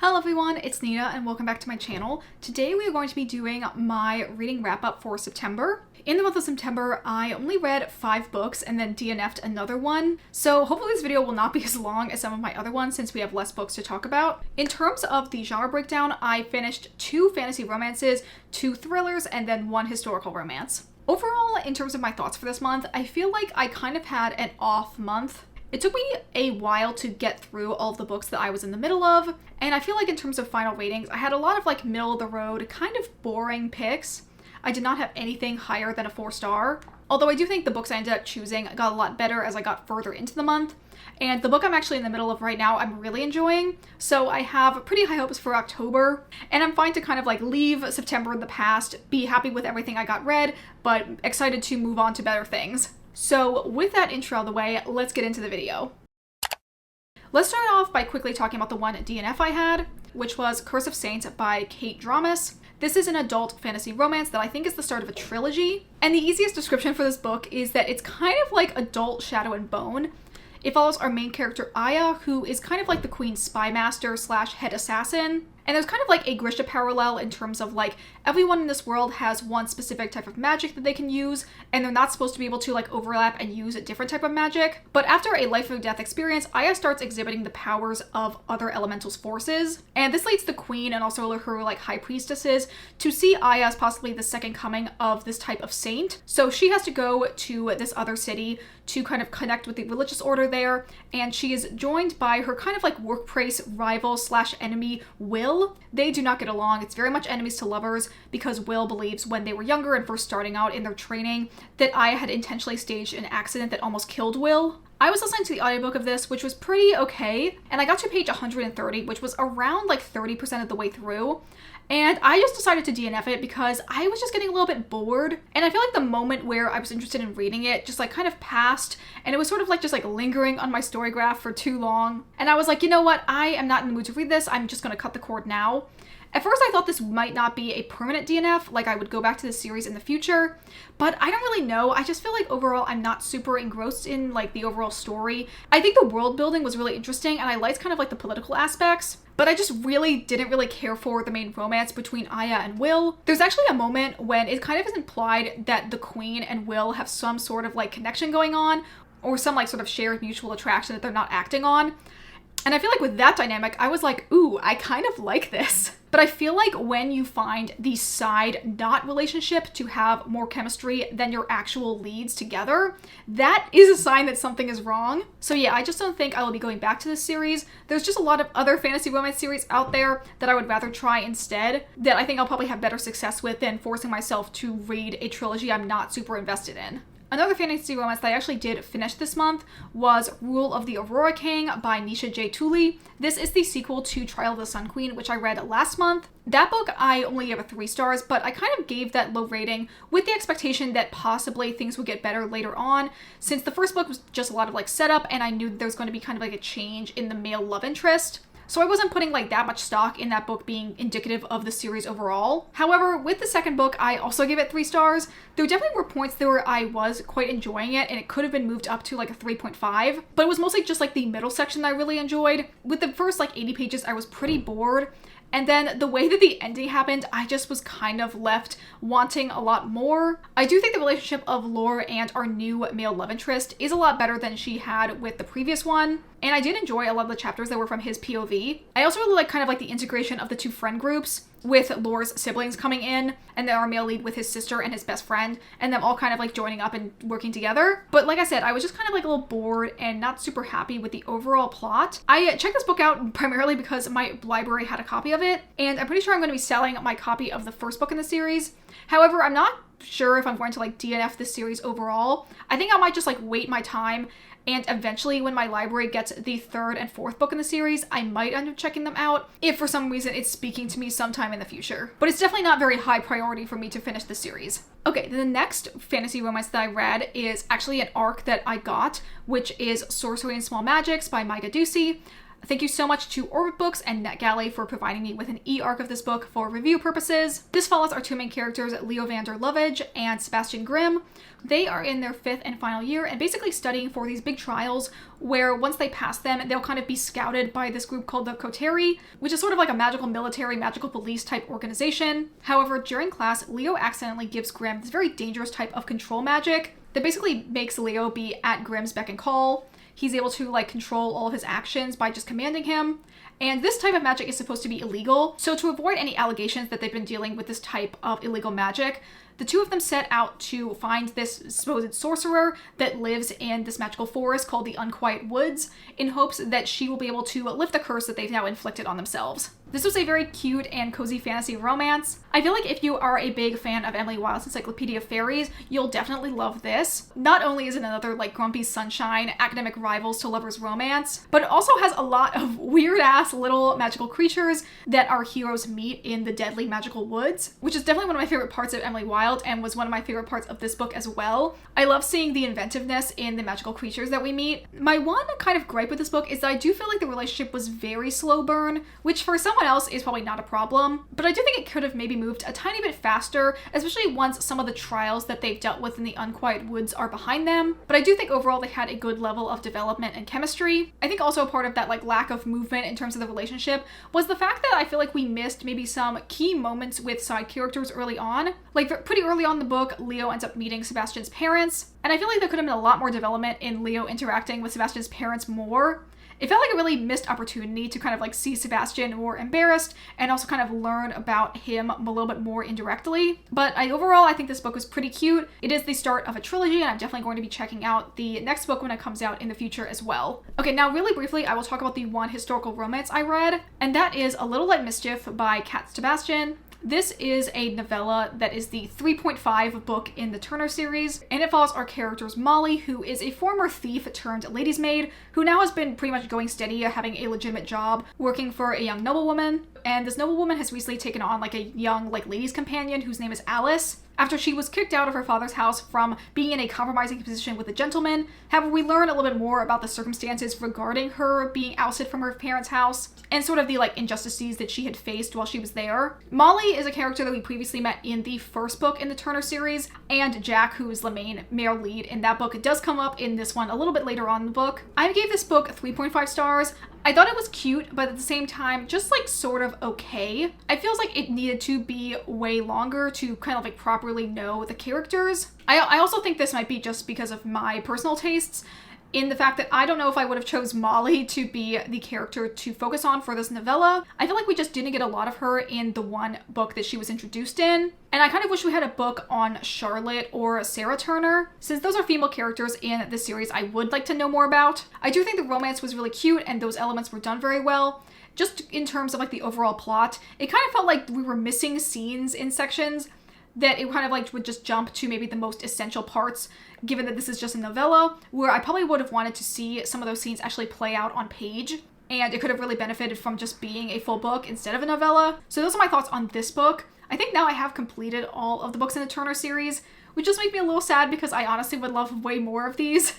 Hello everyone, it's Nina and welcome back to my channel. Today we are going to be doing my reading wrap up for September. In the month of September, I only read 5 books and then DNF'd another one. So hopefully this video will not be as long as some of my other ones since we have less books to talk about. In terms of the genre breakdown, I finished 2 fantasy romances, 2 thrillers, and then 1 historical romance. Overall, in terms of my thoughts for this month, I feel like I kind of had an off month. It took me a while to get through all of the books that I was in the middle of, and I feel like in terms of final ratings, I had a lot of like middle of the road, kind of boring picks. I did not have anything higher than a 4-star, although I do think the books I ended up choosing got a lot better as I got further into the month. And the book I'm actually in the middle of right now, I'm really enjoying, so I have pretty high hopes for October, and I'm fine to kind of like leave September in the past, be happy with everything I got read, but excited to move on to better things. So with that intro out of the way, let's get into the video. Let's start off by quickly talking about the one DNF I had, which was Curse of Saints by Kate Dramas. This is an adult fantasy romance that I think is the start of a trilogy, and the easiest description for this book is that it's kind of like adult Shadow and Bone. It follows our main character Aya, who is kind of like the Queen's spy master slash head assassin. And there's kind of like a Grisha parallel in terms of like everyone in this world has one specific type of magic that they can use, and they're not supposed to be able to like overlap and use a different type of magic. But after a life or death experience, Aya starts exhibiting the powers of other elementals' forces. And this leads the Queen and also her like high priestesses to see Aya as possibly the second coming of this type of saint. So she has to go to this other city to kind of connect with the religious order there, and she is joined by her kind of like workplace rival slash enemy, Will. They do not get along. It's very much enemies to lovers because Will believes when they were younger and first starting out in their training that Aya had intentionally staged an accident that almost killed Will. I was listening to the audiobook of this, which was pretty okay, and I got to page 130, which was around like 30% of the way through. And I just decided to DNF it because I was just getting a little bit bored. And I feel like the moment where I was interested in reading it just like kind of passed, and it was sort of like just like lingering on my story graph for too long. And I was like, you know what? I am not in the mood to read this. I'm just going to cut the cord now. At first I thought this might not be a permanent DNF, like I would go back to this series in the future, but I don't really know. I just feel like overall I'm not super engrossed in like the overall story. I think the world building was really interesting and I liked kind of like the political aspects, but I just didn't really care for the main romance between Aya and Will. There's actually a moment when it kind of is implied that the Queen and Will have some sort of like connection going on, or some like sort of shared mutual attraction that they're not acting on. And I feel like with that dynamic, I was like, ooh, I kind of like this. But I feel like when you find the side not relationship to have more chemistry than your actual leads together, that is a sign that something is wrong. So yeah, I just don't think I will be going back to this series. There's just a lot of other fantasy romance series out there that I would rather try instead, that I think I'll probably have better success with than forcing myself to read a trilogy I'm not super invested in. Another fantasy romance that I actually did finish this month was Rule of the Aurora King by Nisha J. Tooley. This is the sequel to Trial of the Sun Queen, which I read last month. That book I only gave it 3 stars, but I kind of gave that low rating with the expectation that possibly things would get better later on, since the first book was just a lot of like setup and I knew there was going to be kind of like a change in the male love interest. So I wasn't putting like that much stock in that book being indicative of the series overall. However, with the second book, I also gave it 3 stars. There definitely were points there where I was quite enjoying it and it could have been moved up to like a 3.5, but it was mostly just like the middle section that I really enjoyed. With the first like 80 pages, I was pretty bored. And then the way that the ending happened, I just was kind of left wanting a lot more. I do think the relationship of Lore and our new male love interest is a lot better than she had with the previous one. And I did enjoy a lot of the chapters that were from his POV. I also really like kind of like the integration of the 2 friend groups, with Lore's siblings coming in, and then our male lead with his sister and his best friend, and them all kind of like joining up and working together. But like I said, I was just kind of like a little bored and not super happy with the overall plot. I checked this book out primarily because my library had a copy of it, and I'm pretty sure I'm going to be selling my copy of the first book in the series. However, I'm not sure if I'm going to like DNF this series overall. I think I might just like wait my time, and eventually when my library gets the 3rd and 4th book in the series, I might end up checking them out if for some reason it's speaking to me sometime in the future. But it's definitely not very high priority for me to finish the series. Okay, the next fantasy romance that I read is actually an arc that I got, which is Sorcery and Small Magics by Maiga Ducey. Thank you so much to Orbit Books and NetGalley for providing me with an e-arc of this book for review purposes. This follows our two main characters, Leo Vander Lovage and Sebastian Grimm. They are in their 5th and final year and basically studying for these big trials where once they pass them, they'll kind of be scouted by this group called the Coterie, which is sort of like a magical military, magical police type organization. However, during class, Leo accidentally gives Grimm this very dangerous type of control magic that basically makes Leo be at Grimm's beck and call. He's able to like control all of his actions by just commanding him. And this type of magic is supposed to be illegal. So to avoid any allegations that they've been dealing with this type of illegal magic, the two of them set out to find this supposed sorcerer that lives in this magical forest called the Unquiet Woods in hopes that she will be able to lift the curse that they've now inflicted on themselves. This was a very cute and cozy fantasy romance. I feel like if you are a big fan of Emily Wilde's Encyclopedia of Fairies, you'll definitely love this. Not only is it another like Grumpy Sunshine, academic rivals to lovers romance, but it also has a lot of weird-ass little magical creatures that our heroes meet in the deadly magical woods, which is definitely one of my favorite parts of Emily Wilde and was one of my favorite parts of this book as well. I love seeing the inventiveness in the magical creatures that we meet. My one kind of gripe with this book is that I do feel like the relationship was very slow burn, which for someone else is probably not a problem, but I do think it could have maybe moved a tiny bit faster, especially once some of the trials that they've dealt with in the Unquiet Woods are behind them. But I do think overall they had a good level of development and chemistry. I think also a part of that like lack of movement in terms of the relationship was the fact that I feel like we missed maybe some key moments with side characters early on. Like pretty early on in the book, Leo ends up meeting Sebastian's parents, and I feel like there could have been a lot more development in Leo interacting with Sebastian's parents more. It felt like a really missed opportunity to kind of like see Sebastian more embarrassed and also kind of learn about him a little bit more indirectly. But overall, I think this book was pretty cute. It is the start of a trilogy, and I'm definitely going to be checking out the next book when it comes out in the future as well. Okay, now really briefly, I will talk about the one historical romance I read, and that is A Little Light Mischief by Cat Sebastian. This is a novella that is the 3.5 book in the Turner series, and it follows our characters Molly, who is a former thief turned lady's maid, who now has been pretty much going steady, having a legitimate job, working for a young noblewoman. And this noblewoman has recently taken on like a young like lady's companion whose name is Alice, after she was kicked out of her father's house from being in a compromising position with a gentleman. However, we learn a little bit more about the circumstances regarding her being ousted from her parents' house and sort of the like injustices that she had faced while she was there. Molly is a character that we previously met in the first book in the Turner series, and Jack, who is the main male lead in that book, does come up in this one a little bit later on in the book. I gave this book 3.5 stars. I thought it was cute, but at the same time, just like sort of okay. I feels like it needed to be way longer to kind of like properly know the characters. I also think this might be just because of my personal tastes, in the fact that I don't know if I would have chose Molly to be the character to focus on for this novella. I feel like we just didn't get a lot of her in the one book that she was introduced in. And I kind of wish we had a book on Charlotte or Sarah Turner, since those are female characters in the series I would like to know more about. I do think the romance was really cute and those elements were done very well. Just in terms of like the overall plot, it kind of felt like we were missing scenes in sections that it kind of like would just jump to maybe the most essential parts, given that this is just a novella, where I probably would have wanted to see some of those scenes actually play out on page, and it could have really benefited from just being a full book instead of a novella. So those are my thoughts on this book. I think now I have completed all of the books in the Turner series, which just makes me a little sad because I honestly would love way more of these,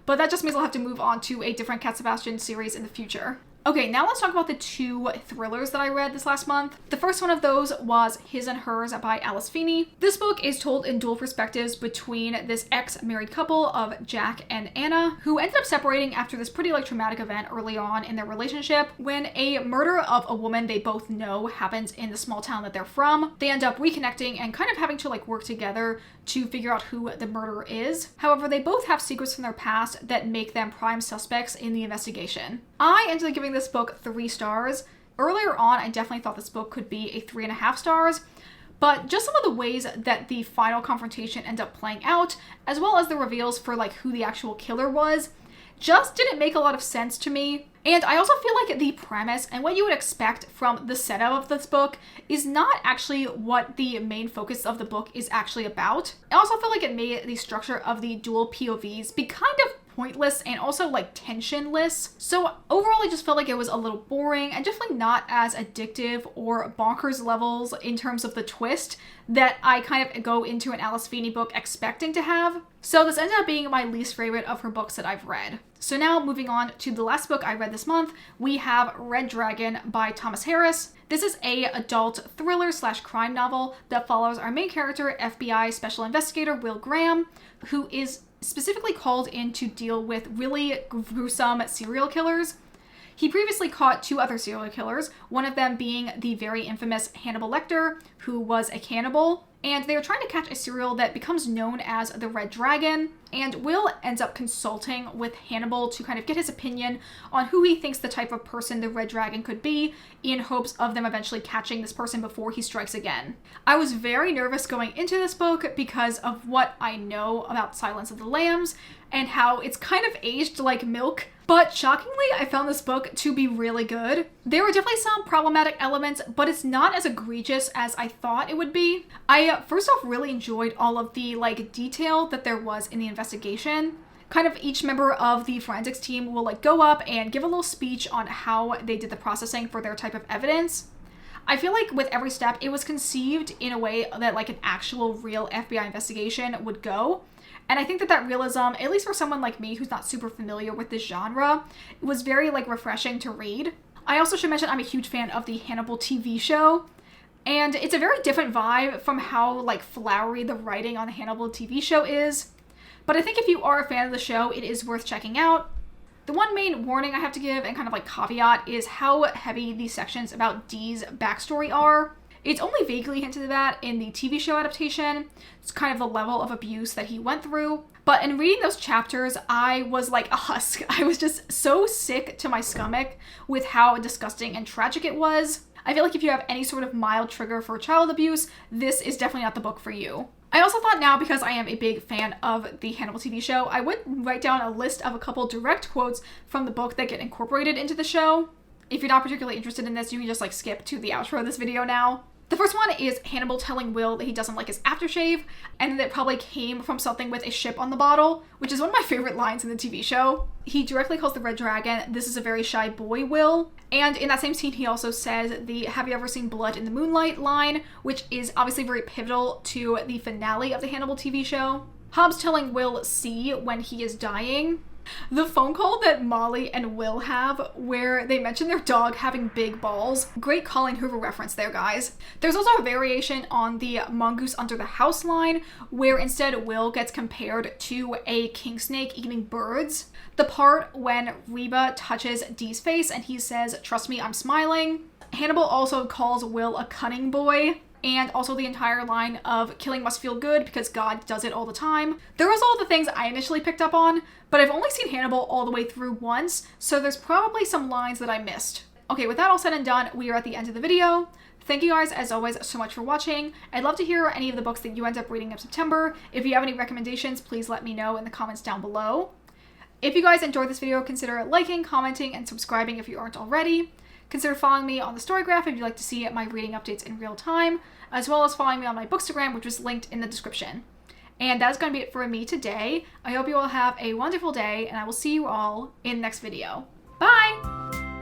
but that just means I'll have to move on to a different Cat Sebastian series in the future. Okay, now let's talk about the two thrillers that I read this last month. The first one of those was His and Hers by Alice Feeney. This book is told in dual perspectives between this ex-married couple of Jack and Anna, who ended up separating after this pretty like traumatic event early on in their relationship. When a murder of a woman they both know happens in the small town that they're from, they end up reconnecting and kind of having to like work together to figure out who the murderer is. However, they both have secrets from their past that make them prime suspects in the investigation. I ended up giving this book 3 stars. Earlier on, I definitely thought this book could be a 3.5 stars, but just some of the ways that the final confrontation ended up playing out, as well as the reveals for like who the actual killer was, just didn't make a lot of sense to me. And I also feel like the premise and what you would expect from the setup of this book is not actually what the main focus of the book is actually about. I also feel like it made the structure of the dual POVs be kind of pointless and also like tensionless. So overall, I just felt like it was a little boring and definitely not as addictive or bonkers levels in terms of the twist that I kind of go into an Alice Feeney book expecting to have. So this ended up being my least favorite of her books that I've read. So now moving on to the last book I read this month, we have Red Dragon by Thomas Harris. This is a adult thriller / crime novel that follows our main character, FBI Special Investigator Will Graham, who is specifically called in to deal with really gruesome serial killers. He previously caught 2 other serial killers, one of them being the very infamous Hannibal Lecter, who was a cannibal. And they are trying to catch a serial that becomes known as the Red Dragon. And Will ends up consulting with Hannibal to kind of get his opinion on who he thinks the type of person the Red Dragon could be, in hopes of them eventually catching this person before he strikes again. I was very nervous going into this book because of what I know about Silence of the Lambs and how it's kind of aged like milk. But shockingly, I found this book to be really good. There were definitely some problematic elements, but it's not as egregious as I thought it would be. I first off really enjoyed all of the detail that there was in the investigation. Kind of each member of the forensics team will go up and give a little speech on how they did the processing for their type of evidence. I feel like with every step, it was conceived in a way that an actual real FBI investigation would go. And I think that realism, at least for someone like me who's not super familiar with this genre, was very refreshing to read. I also should mention I'm a huge fan of the Hannibal TV show. And it's a very different vibe from how flowery the writing on the Hannibal TV show is. But I think if you are a fan of the show, it is worth checking out. The one main warning I have to give and kind of caveat is how heavy these sections about Dee's backstory are. It's only vaguely hinted at that in the TV show adaptation. It's kind of the level of abuse that he went through. But in reading those chapters, I was like a husk. I was just so sick to my stomach with how disgusting and tragic it was. I feel like if you have any sort of mild trigger for child abuse, this is definitely not the book for you. I also thought now, because I am a big fan of the Hannibal TV show, I would write down a list of a couple direct quotes from the book that get incorporated into the show. If you're not particularly interested in this, you can just skip to the outro of this video now. The first one is Hannibal telling Will that he doesn't like his aftershave, and that probably came from something with a ship on the bottle, which is one of my favorite lines in the TV show. He directly calls the Red Dragon, "This is a very shy boy, Will." And in that same scene, he also says the "Have you ever seen blood in the moonlight" line, which is obviously very pivotal to the finale of the Hannibal TV show. Hobbs telling Will "see" when he is dying. The phone call that Molly and Will have where they mention their dog having big balls. Great Colleen Hoover reference there, guys. There's also a variation on the mongoose under the house line where instead Will gets compared to a king snake eating birds. The part when Reba touches Dee's face and he says, "Trust me, I'm smiling." Hannibal also calls Will a cunning boy. And also the entire line of "killing must feel good because God does it all the time." There was all the things I initially picked up on, but I've only seen Hannibal all the way through once, so there's probably some lines that I missed. Okay, with that all said and done, we are at the end of the video. Thank you guys, as always, so much for watching. I'd love to hear any of the books that you end up reading in September. If you have any recommendations, please let me know in the comments down below. If you guys enjoyed this video, consider liking, commenting, and subscribing if you aren't already. Consider following me on the Storygraph if you'd like to see my reading updates in real time, as well as following me on my Bookstagram, which is linked in the description. And that's going to be it for me today. I hope you all have a wonderful day, and I will see you all in the next video. Bye!